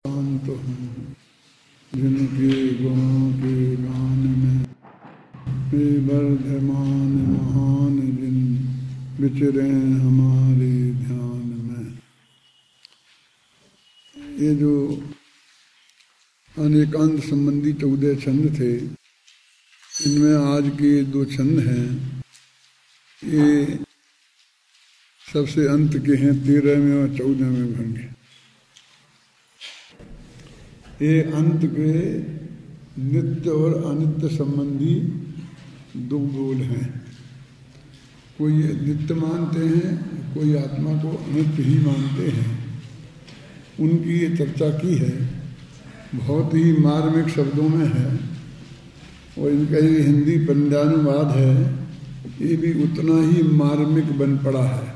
शांत हूँ जिनके गुणों के गान में वर्धमान महान जिन विचरे हमारे ध्यान में। ये जो अनेकांत संबंधी 14 छंद थे, इनमें आज के 2 छंद हैं, ये सबसे अंत के हैं, 13वें और 14वें भंग। ये अंत के नित्य और अनित्य संबंधी 2 बोल हैं। कोई नित्य मानते हैं, कोई आत्मा को अनित्य ही मानते हैं। उनकी ये चर्चा की है, बहुत ही मार्मिक शब्दों में है, और इनका ये हिंदी पंद्यानुवाद है, ये भी उतना ही मार्मिक बन पड़ा है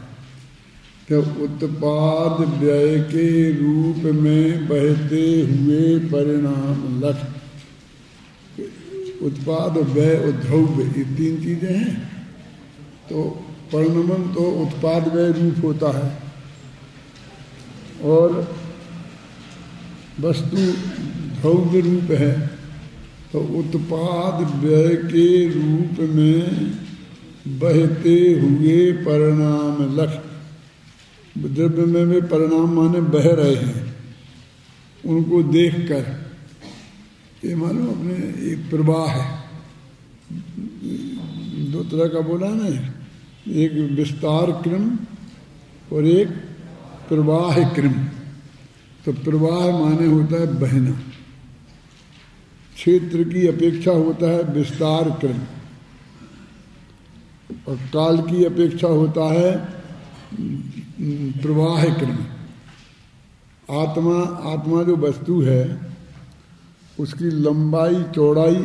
कि उत्पाद व्यय के रूप में बहते हुए परिणाम लक्ष्य। उत्पाद, व्यय और द्रव्य, ये 3 चीजें हैं। तो परिणमन तो उत्पाद व्यय रूप होता है, और वस्तु द्रव्य रूप है। तो उत्पाद व्यय के रूप में बहते हुए परिणाम लक्ष्य। द्रव्य में वे परिणाम माने बह रहे हैं, उनको देखकर ये मानो अपने एक प्रवाह है। 2 तरह का बोला ना, एक विस्तार क्रम और एक प्रवाह क्रम। तो प्रवाह माने होता है बहना, क्षेत्र की अपेक्षा होता है विस्तार क्रम, और काल की अपेक्षा होता है प्रवाह क्रम। आत्मा जो वस्तु है, उसकी लंबाई, चौड़ाई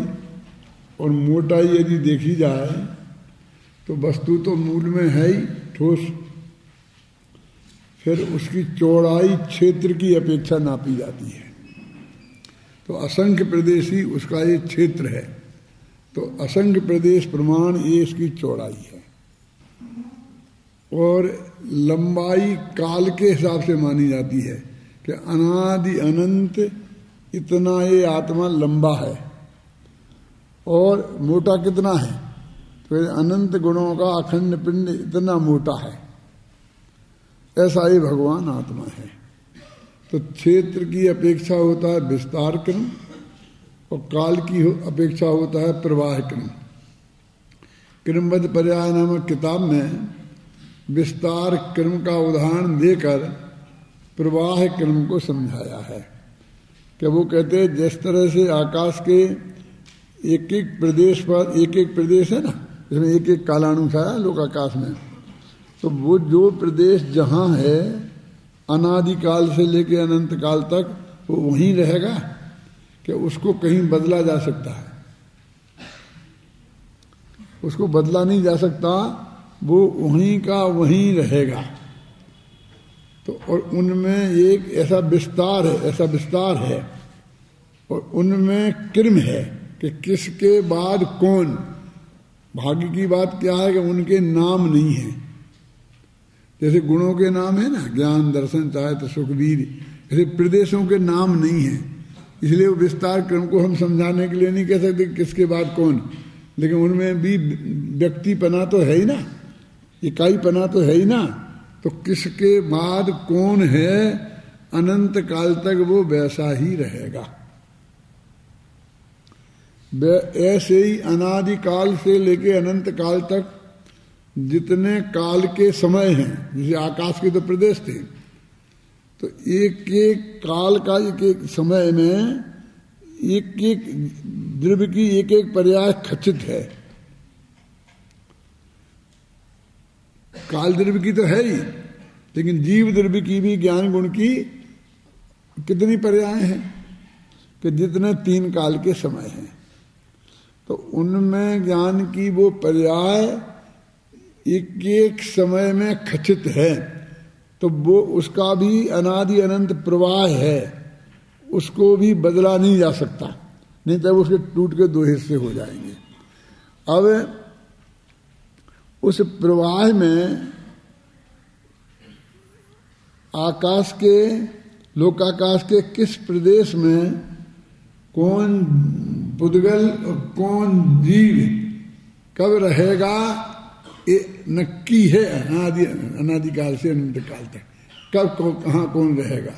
और मोटाई यदि देखी जाए तो वस्तु तो मूल में है ही ठोस, फिर उसकी चौड़ाई क्षेत्र की अपेक्षा नापी जाती है। तो असंख्य प्रदेशी उसका ये क्षेत्र है, तो असंख्य प्रदेश प्रमाण ये इसकी चौड़ाई है। और लंबाई काल के हिसाब से मानी जाती है कि अनादि अनंत इतना ये आत्मा लंबा है, और मोटा कितना है, तो अनंत गुणों का अखंड पिंड इतना मोटा है। ऐसा ही भगवान आत्मा है। तो क्षेत्र की अपेक्षा होता है विस्तार क्रम, और काल की अपेक्षा होता है प्रवाह क्रम। क्रमबद्ध पर्याय नामक किताब में विस्तार क्रम का उदाहरण देकर प्रवाह क्रम को समझाया है कि वो कहते हैं जिस तरह से आकाश के एक एक प्रदेश पर, एक एक प्रदेश है ना, जिसमें एक एक कालाणु छाया लोक आकाश में, तो वो जो प्रदेश जहाँ है अनादिकाल से लेके अनंत काल तक वो वहीं रहेगा कि उसको कहीं बदला जा सकता है? उसको बदला नहीं जा सकता, वो वहीं का वहीं रहेगा। तो और उनमें एक ऐसा विस्तार है, और उनमें क्रम है कि किसके बाद कौन। भाग्य की बात क्या है कि उनके नाम नहीं है। जैसे गुणों के नाम है ना, ज्ञान, दर्शन, चाहत, सुखवीर, ऐसे प्रदेशों के नाम नहीं है। इसलिए वो विस्तार क्रम को हम समझाने के लिए नहीं कह सकते किसके बाद कौन, लेकिन उनमें भी व्यक्तिपना तो है ही ना, इकाईपना तो है ही ना। तो किसके बाद कौन है, अनंत काल तक वो वैसा ही रहेगा। ऐसे ही अनादिकाल से लेके अनंत काल तक जितने काल के समय हैं, जैसे आकाश के तो प्रदेश थे, तो एक एक काल का एक एक समय में एक एक द्रव्य की एक एक पर्याय खचित है। काल द्रव्य की तो है ही, लेकिन जीव द्रव्य की भी, ज्ञान गुण की कितनी पर्याय हैं कि जितने 3 काल के समय हैं। तो उनमें ज्ञान की वो पर्याय एक एक समय में खचित है, तो वो उसका भी अनादि अनंत प्रवाह है, उसको भी बदला नहीं जा सकता, नहीं तो उसके टूट के 2 हिस्से हो जाएंगे। अब उस प्रवाह में आकाश के लोकाकाश के किस प्रदेश में कौन पुद्गल और कौन जीव कब रहेगा ये नक्की है अनादिकाल से अनंत काल तक। कब कहाँ कौन रहेगा।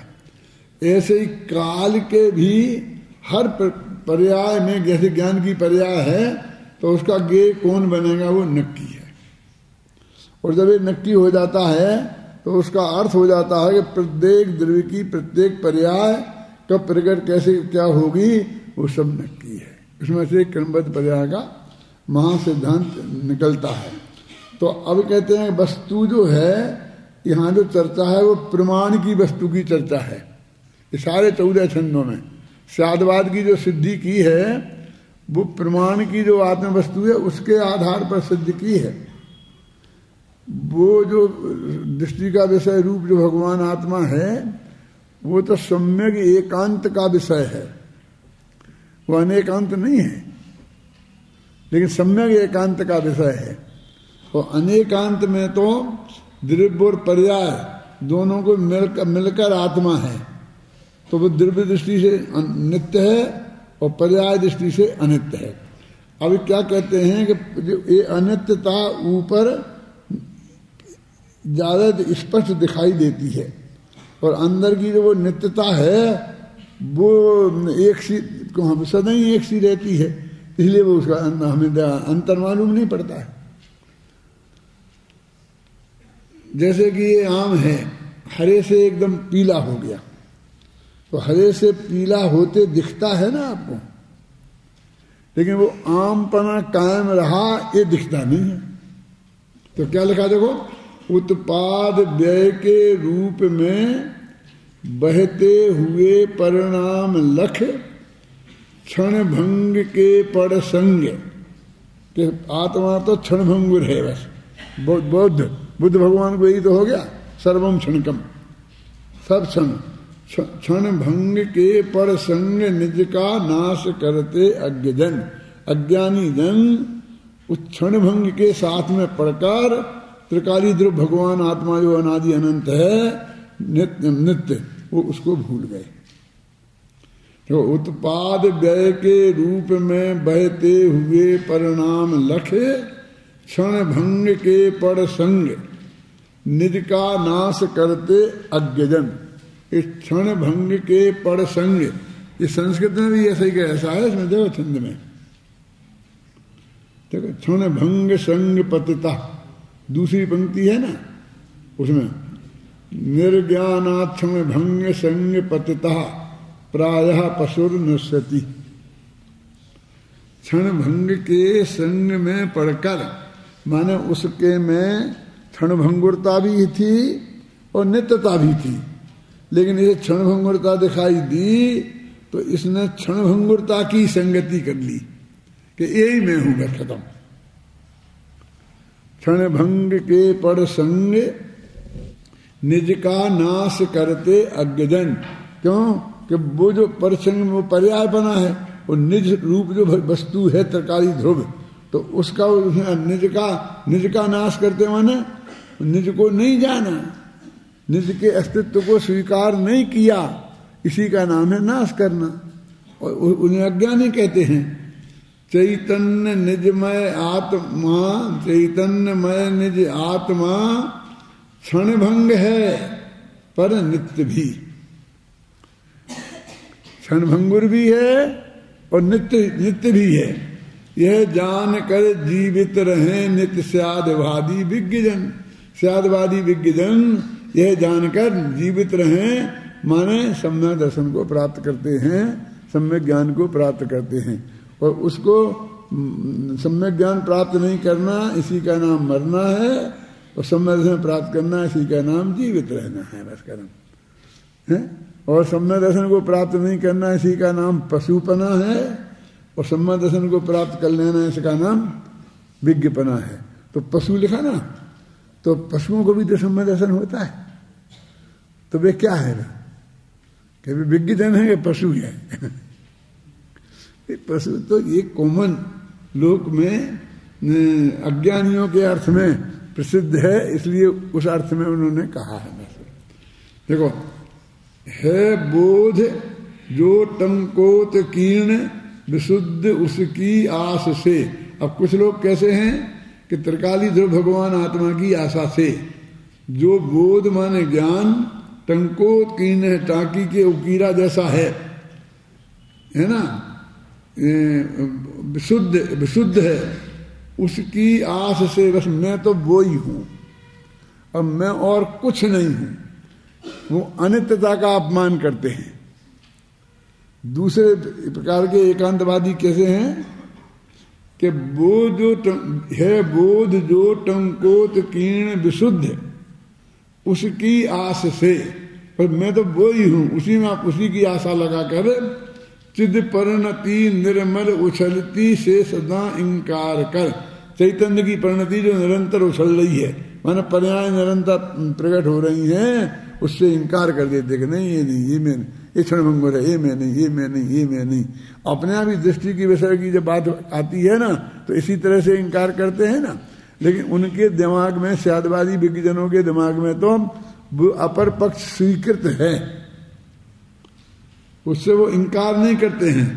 ऐसे ही काल के भी हर पर्याय में, जैसे ज्ञान की पर्याय है तो उसका ज्ञेय कौन बनेगा वो नक्की है। और जब ये नक्की हो जाता है तो उसका अर्थ हो जाता है कि प्रत्येक द्रव्य की प्रत्येक पर्याय कब प्रकट कैसे क्या होगी वो सब नक्की है। इसमें से क्रमबद्ध पर्याय का महासिद्धांत निकलता है। तो अब कहते हैं वस्तु जो है, यहाँ जो चर्चा है वो प्रमाण की वस्तु की चर्चा है। ये सारे 14 छंदों में स्यादवाद की जो सिद्धि की है वो प्रमाण की जो आत्म वस्तु है उसके आधार पर सिद्ध की है। वो जो दृष्टि का विषय रूप जो भगवान आत्मा है वो तो सम्यक एकांत का विषय है, वो अनेकांत नहीं है, लेकिन सम्यक एकांत का विषय है। और अनेकांत में तो द्रव्य और पर्याय दोनों को मिलकर आत्मा है, तो वो द्रव्य दृष्टि से नित्य है और पर्याय दृष्टि से अनित्य है। अब क्या कहते हैं कि जो ये अनित्यता ऊपर ज्यादा स्पष्ट दिखाई देती है और अंदर की जो वो नित्यता है वो एक सी सदा ही एक सी रहती है, इसलिए वो उसका हमें अंतर मालूम नहीं पड़ता है। जैसे कि ये आम है, हरे से एकदम पीला हो गया, तो हरे से पीला होते दिखता है ना आपको, लेकिन वो आमपना कायम रहा ये दिखता नहीं है। तो क्या लिखा देखो, उत्पाद व्यय के रूप में बहते हुए परिणाम लख क्षण भंग के पड़ संग के आत्मा तो क्षण भंगुर है बस। बुद्ध भगवान को यही तो हो गया, सर्वम क्षणकम, सब क्षण भंग के पड़ संग निज का नाश करते अज्ञजन। अज्ञानी जन उस क्षण भंग के साथ में पड़कर त्रिकाली ध्रुव भगवान आत्मा जो अनादि अनंत है नित्य वो उसको भूल गए। तो उत्पाद व्यय के रूप में बहते हुए परिणाम लखे क्षण भंग के पड़ संग निज का नाश करते अज्ञजन। इस क्षण भंग के पड़ संग, ये संस्कृत में भी ऐसा ही ऐसा है, इसमें देखो छंद में देखो, क्षण भंग संग पतिता दूसरी पंक्ति है ना, उसमें निर्ज्ञानात् क्षण भंग संग पतिता प्रायः पशुर नश्यति। क्षण भंग के संग में पड़कर माने उसके में क्षण भंगुरता भी थी और नित्यता भी थी, लेकिन इसे क्षण भंगुरता दिखाई दी तो इसने क्षण भंगुरता की संगति कर ली कि यही मैं हूं, मैं खत्म। क्षण भंग के पड़ संग निज का नाश करते अज्ञजन। क्यों कि वो जो परसंग वो पर्याय बना है, वो निज रूप जो वस्तु है त्रिकाली ध्रुव, तो उसका निज का नाश करते माने निज को नहीं जाना, निज के अस्तित्व को स्वीकार नहीं किया, इसी का नाम है नाश करना। और उन्हें अज्ञानी कहते हैं। चैतन्य निजमय आत्मा, चैतन्यमय निज आत्मा क्षण भंग है पर नित्य भी, क्षण भंगुर भी है और नित्य भी है। यह जान कर जीवित रहे नित्य स्यादवादी विज्ञजन। स्यादवादी विज्ञजन यह जानकर जीवित रहें माने सम्यक दर्शन को प्राप्त करते हैं, सम्यक ज्ञान को प्राप्त करते हैं। और उसको सम्यक ज्ञान प्राप्त नहीं करना इसी का नाम मरना है, और सम्यक दर्शन प्राप्त करना इसी का नाम जीवित रहना है, बस कर्म है। और सम्यक दर्शन को प्राप्त नहीं करना इसी का नाम पशुपना है, और सम्यक दर्शन को प्राप्त कर लेना इसका नाम विज्ञपना है। तो पशु लिखा ना, तो पशुओं को भी तो सम्यक दर्शन होता है, तो वे क्या है ना, कभी विज्ञजन है कि पशु है। पशु तो ये कॉमन लोक में अज्ञानियों के अर्थ में प्रसिद्ध है, इसलिए उस अर्थ में उन्होंने कहा है। देखो है बोध जो टंकोत कीर्ण विशुद्ध उसकी आस से। अब कुछ लोग कैसे हैं कि त्रिकाली ध्रुव भगवान आत्मा की आशा से, जो बोध माने ज्ञान टंकोत कीर्ण है, टाकी के उकीरा जैसा है ना, विशुद्ध है, उसकी आस से बस मैं तो वो ही हूं, अब मैं और कुछ नहीं हूं। वो अनित्यता का अपमान करते हैं। दूसरे प्रकार के एकांतवादी कैसे हैं कि वो जो है बोध जो टंकोत कीर्ण विशुद्ध उसकी आस से, पर मैं तो वो ही हूं, उसी में आप उसी की आशा लगाकर चिद परिणति निर्मल उछलती से सदा इंकार कर। चैतन्य की परिणति जो निरंतर उछल रही है, माने पर्याय निरंतर प्रकट हो रही हैं, उससे इंकार कर देते कि नहीं ये नहीं, ये मैं नहीं, ये क्षणभंगुर है, ये मैं नहीं, ये मैं नहीं, ये मैं नहीं। अपने आप ही दृष्टि की विषय की जब बात आती है ना, तो इसी तरह से इंकार करते हैं ना। लेकिन उनके दिमाग में, शायदवादी विज्ञजनों के दिमाग में तो अपर पक्ष स्वीकृत है, उससे वो इंकार नहीं करते हैं।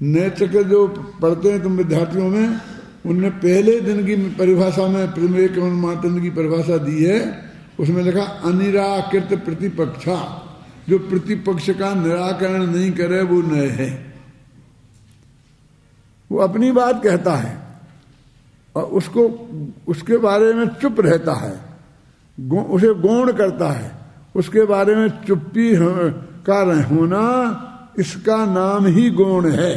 नैतिक जो पढ़ते हैं तुम विद्यार्थियों में, उनने पहले दिन की परिभाषा में विवेक मातंड की परिभाषा दी है, उसमें लिखा अनिराकृत प्रतिपक्षा, जो प्रतिपक्ष का निराकरण नहीं करे वो नय है। वो अपनी बात कहता है और उसको उसके बारे में चुप रहता है, उसे गौण करता है, उसके बारे में चुप्पी का होना, इसका नाम ही गौण है।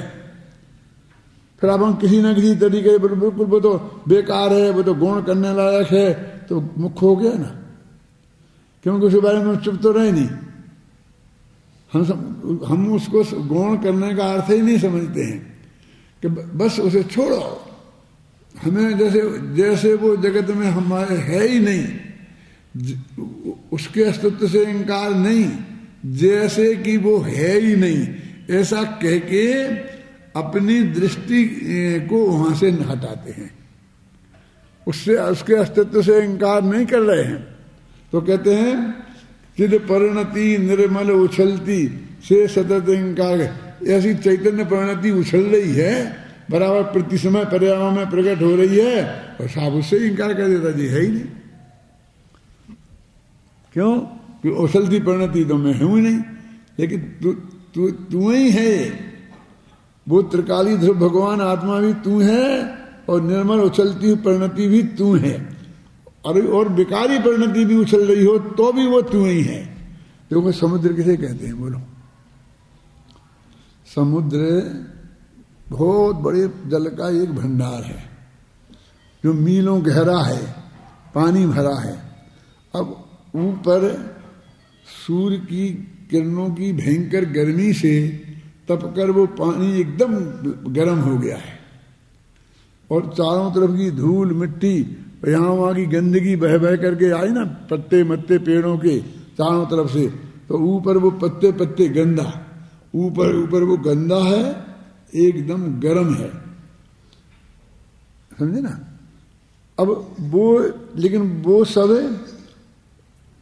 फिर अब हम किसी न किसी तरीके बिल्कुल वो तो बेकार है, वो तो गौण करने लायक है, तो मुख्य हो गया ना, क्योंकि उसके बारे में चुप तो रहे नहीं। हम उसको गौण करने का अर्थ ही नहीं समझते हैं कि बस उसे छोड़ो, हमें जैसे वो जगत में हमारे है ही नहीं, उसके अस्तित्व से इंकार नहीं, जैसे कि वो है ही नहीं, ऐसा कह के अपनी दृष्टि को वहां से हटाते हैं, उससे उसके अस्तित्व से इंकार नहीं कर रहे हैं। तो कहते हैं चिद परिणति निर्मल उछलती से सतत इंकार। ऐसी चैतन्य परिणति उछल रही है, बराबर प्रति समय पर्यावरण में प्रकट हो रही है, और साहब उससे इंकार कर देता जी है ही नहीं। क्यों? कि उछलती परिणति तो मैं हूं ही नहीं, लेकिन तू ही है। वो त्रिकाली ध्रुव भगवान आत्मा भी तू है, और निर्मल उछलती परिणति भी तू है, और विकारी परिणति भी उछल रही हो तो भी वो तू ही है। देखो समुद्र किसे कहते हैं बोलो? समुद्र बहुत बड़े जल का एक भंडार है, जो मीलों गहरा है, पानी भरा है। अब ऊपर सूर्य की किरणों की भयंकर गर्मी से तपकर वो पानी एकदम गर्म हो गया है, और चारों तरफ की धूल मिट्टी, यहाँ वहां की गंदगी बह बह करके आई ना, पत्ते मत्ते पेड़ों के चारों तरफ से, तो ऊपर वो पत्ते पत्ते गंदा, ऊपर वो गंदा है, एकदम गर्म है, समझे ना। अब वो, लेकिन वो सब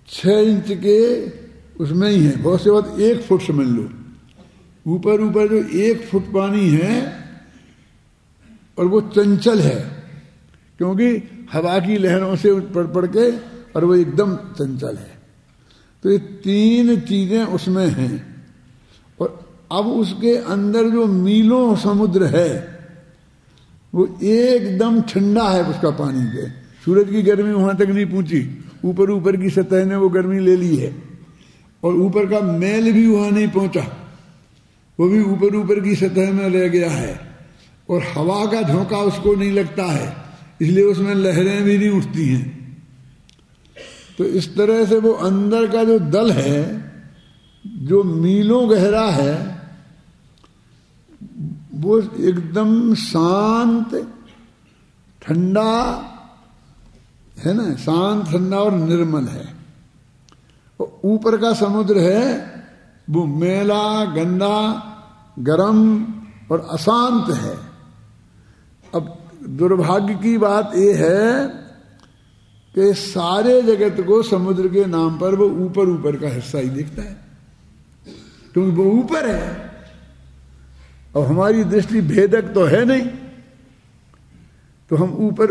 6 इंच के उसमें ही है, बहुत से बात 1 फुट समझ लो, ऊपर जो 1 फुट पानी है, और वो चंचल है, क्योंकि हवा की लहरों से पड़ के, और वो एकदम चंचल है। तो ये 3 चीजें उसमें हैं। और अब उसके अंदर जो मीलों समुद्र है, वो एकदम ठंडा है, उसका पानी के सूरज की गर्मी वहां तक नहीं पहुंची, ऊपर की सतह ने वो गर्मी ले ली है, और ऊपर का मैल भी वहां नहीं पहुंचा, वो भी ऊपर की सतह में रह गया है, और हवा का झोंका उसको नहीं लगता है, इसलिए उसमें लहरें भी नहीं उठती हैं। तो इस तरह से वो अंदर का जो दल है, जो मीलों गहरा है, वो एकदम शांत ठंडा है ना, शांत ठंडा और निर्मल है। और ऊपर का समुद्र है, वो मैला गंदा गरम और अशांत है। अब दुर्भाग्य की बात यह है कि सारे जगत को समुद्र के नाम पर वो ऊपर का हिस्सा ही दिखता है, क्योंकि वो ऊपर है और हमारी दृष्टि भेदक तो है नहीं। तो हम ऊपर,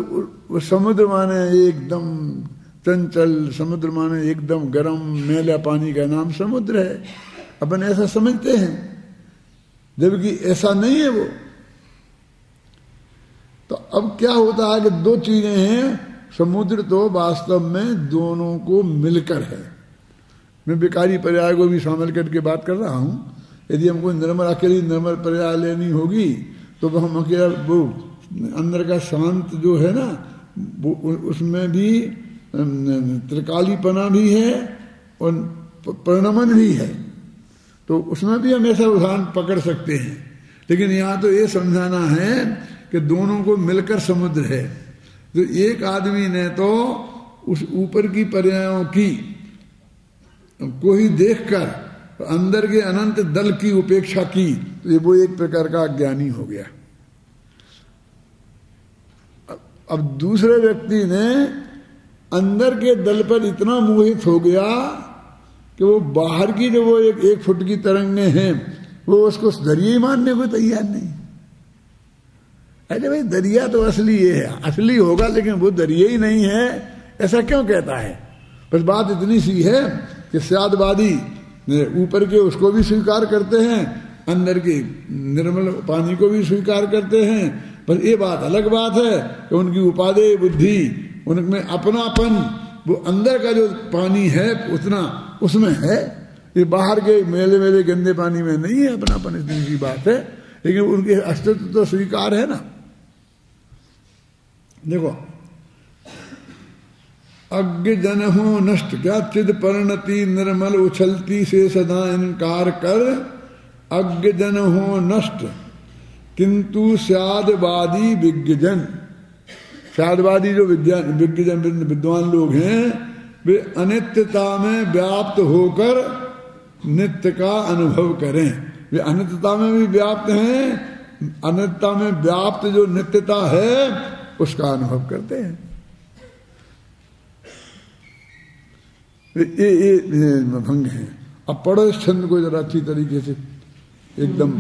समुद्र माने एकदम चंचल, समुद्र माने एकदम गर्म मैला पानी का नाम समुद्र है, अपन ऐसा समझते हैं, जबकि ऐसा नहीं है वो। तो अब क्या होता है कि दो चीजें हैं, समुद्र तो वास्तव में दोनों को मिलकर है। मैं विकारी पर्याय को भी शामिल करके बात कर रहा हूं। यदि हमको निर्मल अकेली निर्मल पर्याय लेनी होगी तो वह हम अकेला वो अंदर का शांत जो है ना, वो उसमें भी त्रिकालीपना भी है और परिणमन भी है, तो उसमें भी हम ऐसा उदाहरण पकड़ सकते हैं। लेकिन यहाँ तो ये समझाना है कि दोनों को मिलकर समुद्र है। तो एक आदमी ने तो उस ऊपर की पर्यायों की को ही देखकर अंदर के अनंत दल की उपेक्षा की, तो वो एक प्रकार का अज्ञानी हो गया। अब दूसरे व्यक्ति ने अंदर के दल पर इतना मोहित हो गया कि वो बाहर की जो वो एक फुट की तरंगें हैं, वो उसको दरिया ही मानने को तैयार नहीं। अरे भाई दरिया तो असली ये है, असली होगा, लेकिन वो दरिया ही नहीं है, ऐसा क्यों कहता है? बस बात इतनी सी है कि स्यादवादी ऊपर के उसको भी स्वीकार करते हैं, अंदर के निर्मल पानी को भी स्वीकार करते हैं। पर ये बात अलग बात है कि उनकी उपादेय बुद्धि, उनमें अपनापन, वो अंदर का जो पानी है उतना उसमें है, ये बाहर के मेले मेले गंदे पानी में नहीं है अपनापन। इतनी सी बात है, लेकिन उनके अस्तित्व तो स्वीकार है ना। देखो, अज्ञ जन हो नष्ट, क्या चिद परिणति निर्मल उछलती से सदा इनकार कर। अज्ञ जन हो नष्ट किंतु स्यादवादी विज्ञजन, स्यादवादी जो विद्वान लोग हैं, वे अनित्यता में व्याप्त होकर नित्य का अनुभव करें। वे अनित्यता में भी व्याप्त हैं, अनित्यता में व्याप्त जो नित्यता है उसका अनुभव करते हैं। ये भंग है। अब पढ़ो इस छंद को जरा अच्छी तरीके से एकदम।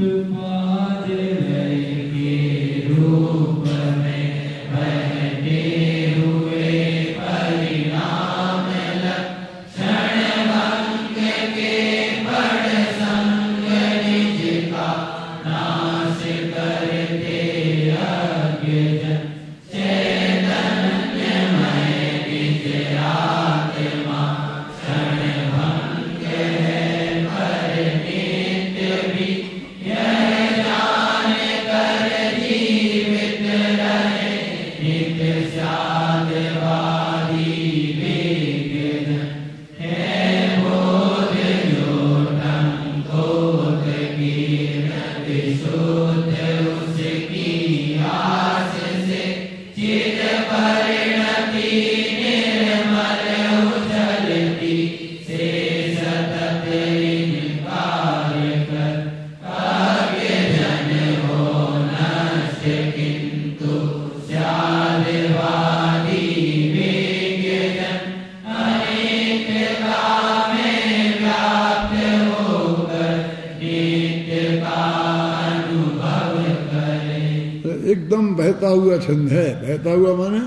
एकदम बहता हुआ छंद है। बहता हुआ माने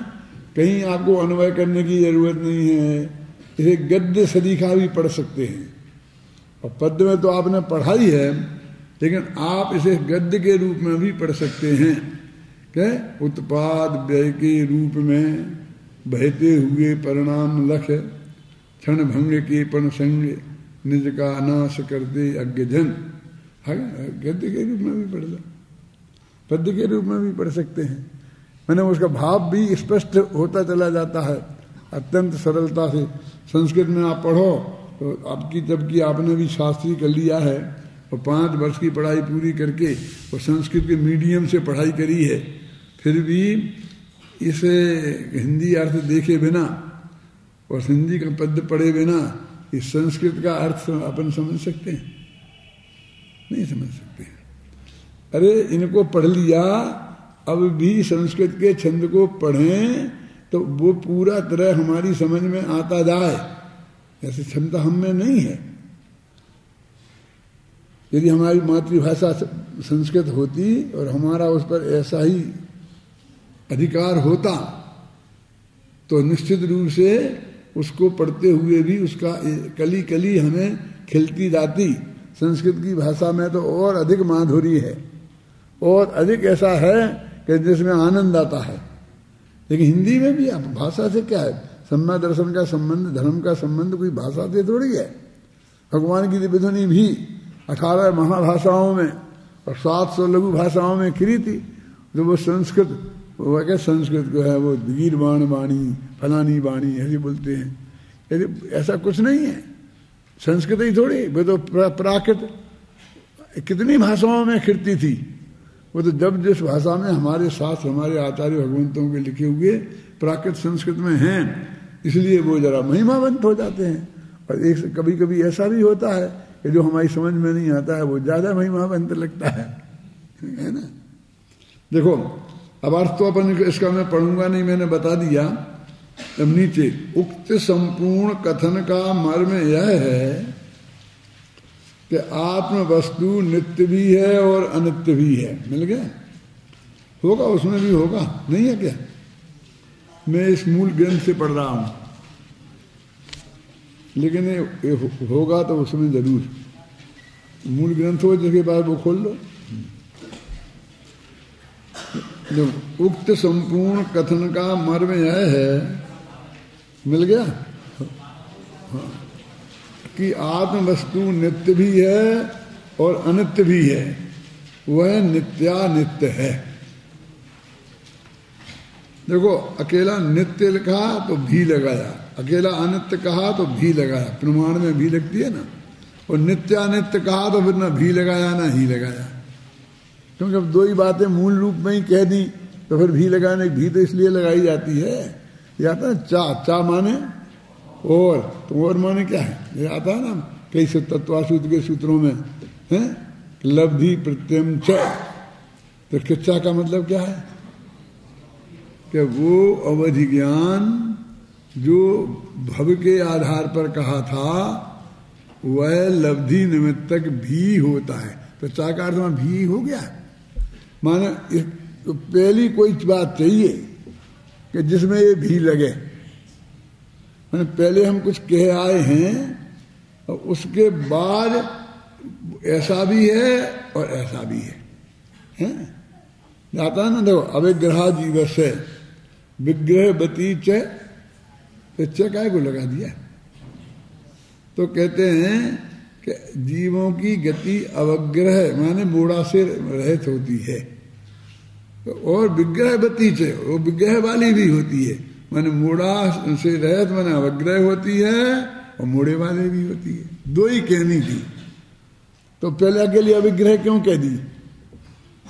कहीं आपको अन्वय करने की जरूरत नहीं है। इसे गद्य सलीका भी पढ़ सकते हैं, और पद्य में तो आपने पढ़ाई है, लेकिन आप इसे गद्य के रूप में भी पढ़ सकते हैं। क्या उत्पाद व्यय के रूप में बहते हुए परिणाम लक्ष्य क्षण भंग के पण संग निज का अनाश करते अज्ञजन। गद्य के रूप में भी पढ़ लो, पद्य के रूप में भी पढ़ सकते हैं। मैंने उसका भाव भी स्पष्ट होता चला जाता है अत्यंत सरलता से। संस्कृत में आप पढ़ो तो आपकी, जबकि आपने भी शास्त्री कर लिया है और 5 वर्ष की पढ़ाई पूरी करके और संस्कृत के मीडियम से पढ़ाई करी है, फिर भी इसे हिंदी अर्थ देखे बिना और हिंदी का पद्य पढ़े बिना इस संस्कृत का अर्थ अपन समझ सकते हैं? नहीं समझ सकते। अरे इनको पढ़ लिया, अब भी संस्कृत के छंद को पढ़ें तो वो पूरा तरह हमारी समझ में आता जाए, ऐसी क्षमता हम में नहीं है। यदि हमारी मातृभाषा संस्कृत होती और हमारा उस पर ऐसा ही अधिकार होता तो निश्चित रूप से उसको पढ़ते हुए भी उसका कली कली हमें खिलती जाती। संस्कृत की भाषा में तो और अधिक माधुरी है और अधिक ऐसा है कि जिसमें आनंद आता है। लेकिन हिंदी में भी भाषा से क्या है, सम्मा दर्शन का संबंध, धर्म का संबंध कोई भाषा से थोड़ी है। भगवान की दिव्य ध्वनि भी 18 महाभाषाओं में और 700 लघु भाषाओं में खिली थी। तो वो संस्कृत, वो क्या संस्कृत को है वो गीरवाण वाणी, फलानी वाणी ऐसे बोलते हैं। यदि ऐसा कुछ नहीं है, संस्कृत ही थोड़ी, वो तो प्राकृत कितनी भाषाओं में खिलती थी। वो तो जब जिस भाषा में हमारे शास्त्र, हमारे आचार्य भगवंतों के लिखे हुए प्राकृत संस्कृत में हैं, इसलिए वो जरा महिमावंत हो जाते हैं। और एक कभी कभी ऐसा भी होता है कि जो हमारी समझ में नहीं आता है वो ज्यादा महिमावंत लगता है ना। देखो अब अर्थ तो अपन इसका मैं पढ़ूंगा नहीं, मैंने बता दिया। अब नीचे उक्त संपूर्ण कथन का मर्म यह है कि आत्म वस्तु नित्य भी है और अनित्य भी है। मिल गया? होगा, उसमें भी होगा, नहीं है क्या? मैं इस मूल ग्रंथ से पढ़ रहा हूं, लेकिन ये होगा तो उसमें जरूर मूल ग्रंथ हो जिसके बाद वो खोल लो। जो उक्त संपूर्ण कथन का मर्म यह है, मिल गया, हाँ, कि आत्म वस्तु नित्य भी है और अनित्य भी है। वह नित्यानित्य है। देखो अकेला नित्य लिखा तो भी लगाया, अकेला अनित्य कहा तो भी लगाया, प्रमाण में भी लगती है ना। और नित्यानित्य कहा तो फिर ना भी लगाया ना ही लगाया, क्योंकि अब दो ही बातें मूल रूप में ही कह दी तो फिर भी लगाने, भी तो इसलिए लगाई जाती है। ये आता है चा माने और, तो और माने क्या है, ये आता है ना कई तत्वासूत्र के सूत्रों में है, लब्धि प्रत्यम च। तो किच्चा का मतलब क्या है कि वो अवधि ज्ञान जो भव के आधार पर कहा था वह लब्धि निमित्तक भी होता है। तो चा का अर्थ में भी हो गया, माने तो पहली कोई बात चाहिए कि जिसमें ये भी लगे। मैंने पहले हम कुछ कह आए हैं और उसके बाद ऐसा भी है और ऐसा भी है? जाता है ना। देखो अविग्रह जीव से विग्रह बती च, काय को लगा दिया। तो कहते हैं कि जीवों की गति अवग्रह माने मूढ़ा से रहित होती है, और विग्रह बती च, वो विग्रह वाली भी होती है, माने मूढ़ा से रहित माने अवग्रह होती है और मूढ़े वाले भी होती है। दो ही कहनी थी। तो पहले अकेले अविग्रह क्यों कह दी?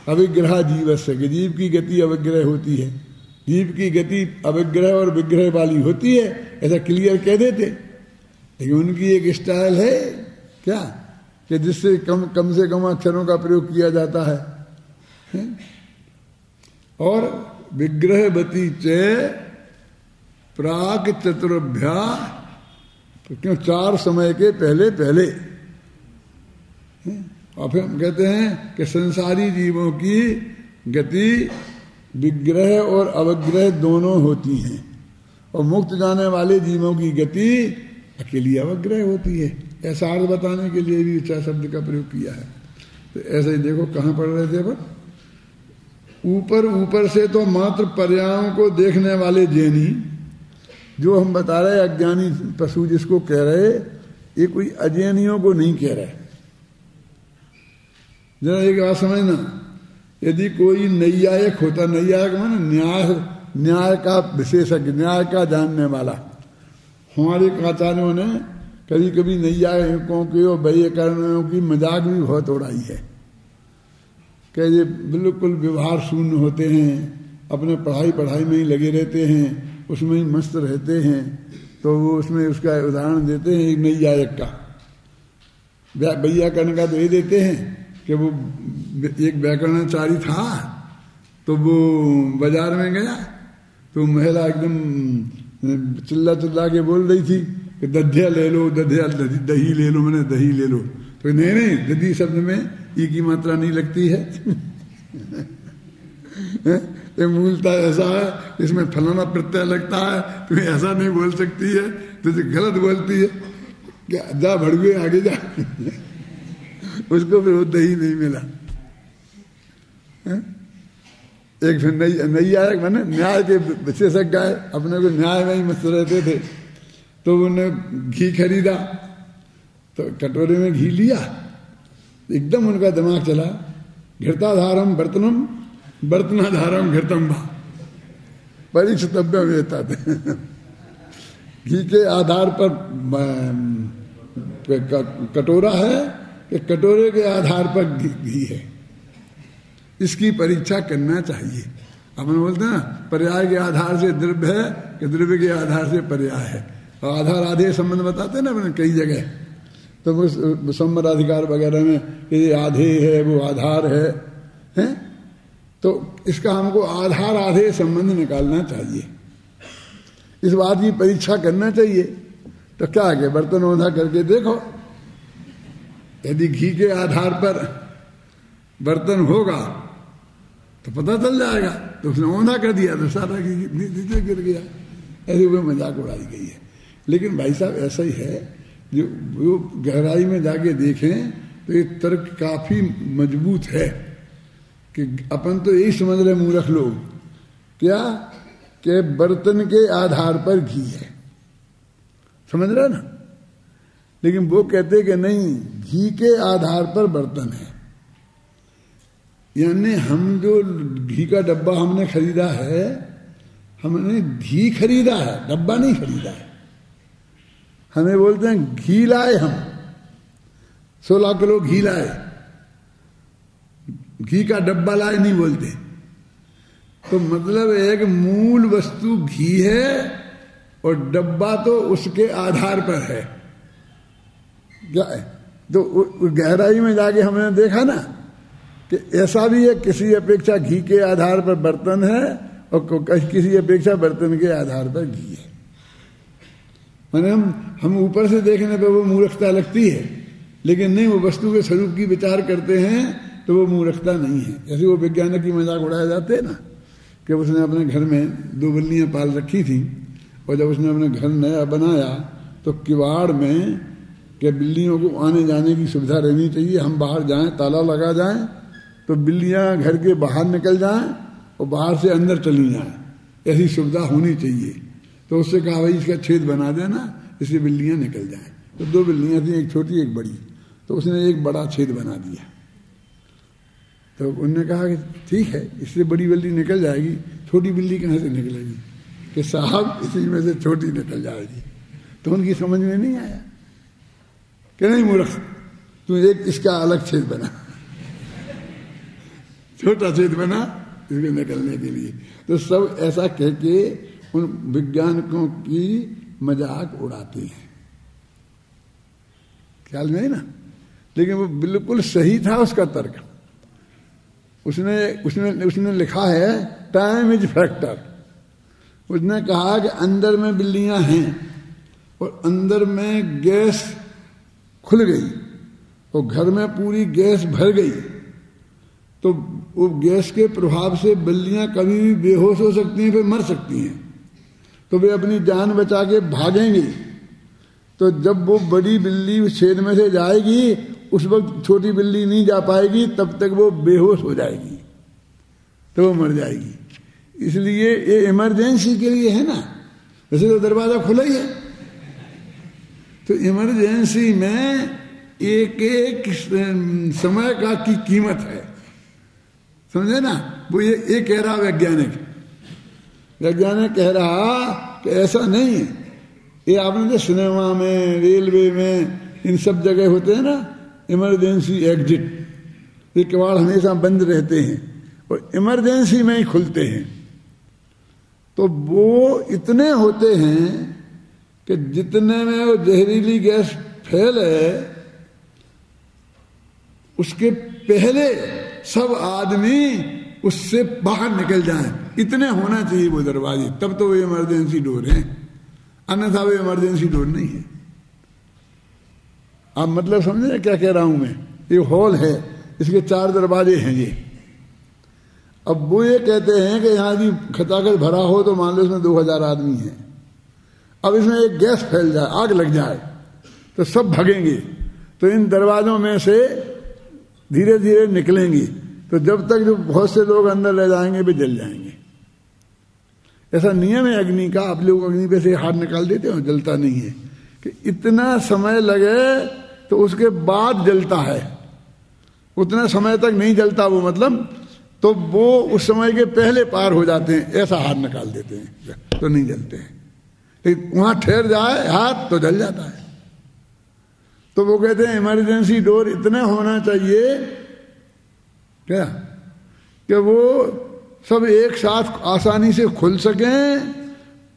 अविग्रह जीवस्य, कि जीव की गति अविग्रह होती है, जीव की गति अविग्रह और विग्रह वाली होती है, ऐसा क्लियर कह देते। लेकिन उनकी एक स्टाइल है क्या कि जिससे कम से कम अक्षरों का प्रयोग किया जाता है? और विग्रहवती च प्राक चतुर्भ्या, क्यों 4 समय के पहले पहले। और फिर हम कहते हैं कि संसारी जीवों की गति विग्रह और अवग्रह दोनों होती हैं, और मुक्त जाने वाले जीवों की गति अकेली अवग्रह होती है। ऐसा अर्थ बताने के लिए भी चा शब्द का प्रयोग किया है। तो ऐसे ही देखो कहाँ पढ़ रहे थे पर ऊपर से तो मात्र पर्यायों को देखने वाले जैनी, जो हम बता रहे अज्ञानी पशु जिसको कह रहे, ये कोई अजैनियों को नहीं कह रहे। जरा एक बात समझना, यदि कोई नैयायिक होता, नैयायिक माने न्याय का विशेषज्ञ, न्याय का जानने वाला। हमारे आचार्यों ने कभी कभी नैयायिकों की और वैयाकरणों की मजाक भी बहुत उड़ाई है कि ये बिल्कुल व्यवहार शून्य होते हैं, अपने पढ़ाई में ही लगे रहते हैं, उसमें ही मस्त रहते हैं। तो वो उसमें उसका उदाहरण देते हैं एक नैयायिक का, वैयाकरण का तो ये देते हैं कि वो एक व्याकरणाचार्य था, तो वो बाजार में गया तो महिला एकदम चिल्ला के बोल रही थी कि दध्या ले लो, दही ले लो, मैंने दही ले लो। तो नहीं, गति शब्द में ई की मात्रा नहीं लगती है। ये मूलता ऐसा है, इसमें फलाना प्रत्यय लगता है, तुम्हें ऐसा नहीं बोल सकती है, तुझे गलत बोलती है, क्या जा भड़ुए आगे जा। उसको फिर वो दही नहीं मिला। एक फिर नैयायिक माने न्याय के विशेषज्ञ आए, अपने को न्याय में ही मस्त रहते थे, तो उन्होंने घी खरीदा, तो कटोरे में घी लिया, एकदम उनका दिमाग चला, घृताधारम बर्तनम बर्तनाधारम घृतम भा परिक्षतव्य वेता थे। घी के आधार पर कटोरा है कि कटोरे के आधार पर घी है, इसकी परीक्षा करना चाहिए। अपन बोलते हैं ना, पर्याय के आधार से द्रव्य है कि द्रव्य के आधार से पर्याय है, और आधार आधे संबंध बताते हैं ना अपने कई जगह, तो वो संबंधाधिकार वगैरह में ये आधे है वो आधार है, तो इसका हमको आधार आधे संबंध निकालना चाहिए, इस बात की परीक्षा करना चाहिए। तो क्या है, बर्तन औंधा करके देखो, यदि घी के आधार पर बर्तन होगा तो पता चल जाएगा। तो उसने औंधा कर दिया तो सारा घी नीचे गिर गया, ऐसे वो मजाक उड़ाई गई है। लेकिन भाई साहब ऐसा ही है, जो गहराई में जाके देखें तो ये तर्क काफी मजबूत है कि अपन तो यही समझ रहे मूर्ख लोग, क्या कि बर्तन के आधार पर घी है, समझ रहे ना, लेकिन वो कहते कि नहीं, घी के आधार पर बर्तन है। यानी हम जो घी का डब्बा हमने खरीदा है, हमने घी खरीदा है, डब्बा नहीं खरीदा है। हमें बोलते हैं घी लाए, हम 16 किलो घी लाए, घी का डब्बा लाए नहीं बोलते। तो मतलब एक मूल वस्तु घी है और डब्बा तो उसके आधार पर है। क्या है? तो गहराई में जाके हमने देखा ना कि ऐसा भी है, किसी अपेक्षा घी के आधार पर बर्तन है और किसी अपेक्षा बर्तन के आधार पर घी है। माने हम ऊपर से देखने पर वो मूर्खता लगती है, लेकिन नहीं, वो वस्तु के स्वरूप की विचार करते हैं तो वो मूर्खता नहीं है। जैसे वो वैज्ञानिक की मजाक उड़ाए जाते हैं ना, कि उसने अपने घर में 2 बिल्लियां पाल रखी थी, और जब उसने अपने घर नया बनाया तो किवाड़ में कि बिल्लियों को आने जाने की सुविधा रहनी चाहिए, हम बाहर जाएं, ताला लगा जाएं तो बिल्लियां घर के बाहर निकल जाएं और बाहर से अंदर चली जाएं, ऐसी सुविधा होनी चाहिए। तो उससे कहा भाई इसका छेद बना देना, इससे बिल्लियां निकल जाएं। तो 2 बिल्लियां थी, एक छोटी एक बड़ी, तो उसने एक बड़ा छेद बना दिया। तो उन्होंने कहा कि ठीक है, इससे बड़ी बिल्ली निकल जाएगी, छोटी बिल्ली कहाँ से निकलेगी? कि साहब इसी में से छोटी निकल जाएगी। तो उनकी समझ में नहीं आया कि नहीं मूर्ख, तू एक इसका अलग छेद बना, छोटा छेद बना इसके निकलने के लिए। तो सब ऐसा कह के उन वैज्ञानिकों की मजाक उड़ाते हैं, ख्याल में है ना। लेकिन वो बिल्कुल सही था उसका तर्क। उसने लिखा है टाइम इज फैक्टर। उसने कहा कि अंदर में बिल्लियां हैं और अंदर में गैस खुल गई और घर में पूरी गैस भर गई, तो वो गैस के प्रभाव से बिल्लियां कभी भी बेहोश हो सकती हैं, फिर मर सकती हैं। तो वे अपनी जान बचा के भागेंगी। तो जब वो बड़ी बिल्ली उस छेद में से जाएगी, उस वक्त छोटी बिल्ली नहीं जा पाएगी, तब तक वो बेहोश हो जाएगी, तो वो मर जाएगी। इसलिए ये इमरजेंसी के लिए है ना, वैसे तो दरवाजा खुला ही है। तो इमरजेंसी में एक एक समय का की कीमत है, समझे ना। वो ये कह रहा वैज्ञानिक कह रहा कि ऐसा नहीं है। ये आपने जो सिनेमा में, रेलवे में, इन सब जगह होते हैं ना इमरजेंसी एग्जिट, ये किवाड़ हमेशा बंद रहते हैं और इमरजेंसी में ही खुलते हैं। तो वो इतने होते हैं कि जितने में वो जहरीली गैस फैले, उसके पहले सब आदमी उससे बाहर निकल जाएं, इतने होना चाहिए वो दरवाजे, तब तो वो इमरजेंसी डोर है, अन्यथा वो इमरजेंसी डोर नहीं है। आप मतलब समझे क्या कह रहा हूं मैं? ये हॉल है, इसके 4 दरवाजे हैं ये। अब वो ये कहते हैं कि यहाँ भी खचाखच भरा हो तो मान लो इसमें 2000 आदमी हैं। अब इसमें एक गैस फैल जाए, आग लग जाए तो सब भागेंगे, तो इन दरवाजों में से धीरे धीरे निकलेंगे, तो जब तक जो बहुत से लोग अंदर रह जाएंगे वे जल जाएंगे। ऐसा नियम है अग्नि का। आप लोग अग्नि पे से हाथ निकाल देते हो, जलता नहीं है, कि इतना समय लगे तो उसके बाद जलता है, उतना समय तक नहीं जलता वो, मतलब तो वो उस समय के पहले पार हो जाते हैं, ऐसा हाथ निकाल देते हैं तो नहीं जलते हैं। लेकिन वहां ठहर जाए हाथ तो जल जाता है। तो वो कहते हैं इमरजेंसी डोर इतना होना चाहिए क्या कि वो सब एक साथ आसानी से खुल सकें,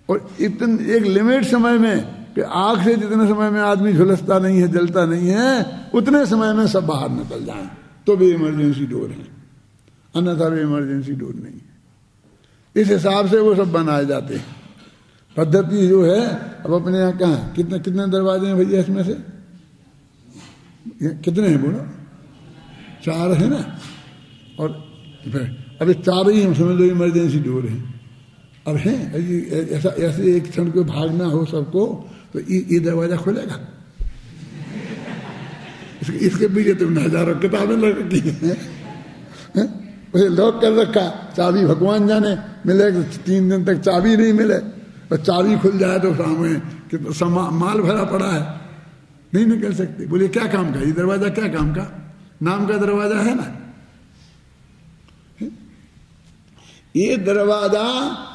और इतने एक लिमिट समय में कि आग से जितने समय में आदमी झुलसता नहीं है, जलता नहीं है, उतने समय में सब बाहर निकल जाएं, तो भी इमरजेंसी डोर है, अन्यथा भी इमरजेंसी डोर नहीं है। इस हिसाब से वो सब बनाए जाते हैं। पद्धति जो है, अब अपने यहाँ कहाँ कितने दरवाजे हैं भैया इसमें से? कितने हैं बोलो? 4 है ना, और फिर अभी 4 ही हम समझ लो इमरजेंसी डोर है। अब है ऐसा, ऐसे एक क्षण को भागना हो सबको तो ये दरवाजा खुलेगा? इसके पीछे तुमने हजारों किताबें लग रखी हैं, उसे लॉक कर रखा, चाबी भगवान जाने मिले, 3 दिन तक चाबी नहीं मिले, और चाबी खुल जाए तो सामने कि माल भरा पड़ा है, नहीं निकल सकते। बोले क्या काम का ये दरवाजा, क्या काम का? नाम का दरवाजा है ना। ये दरवाजा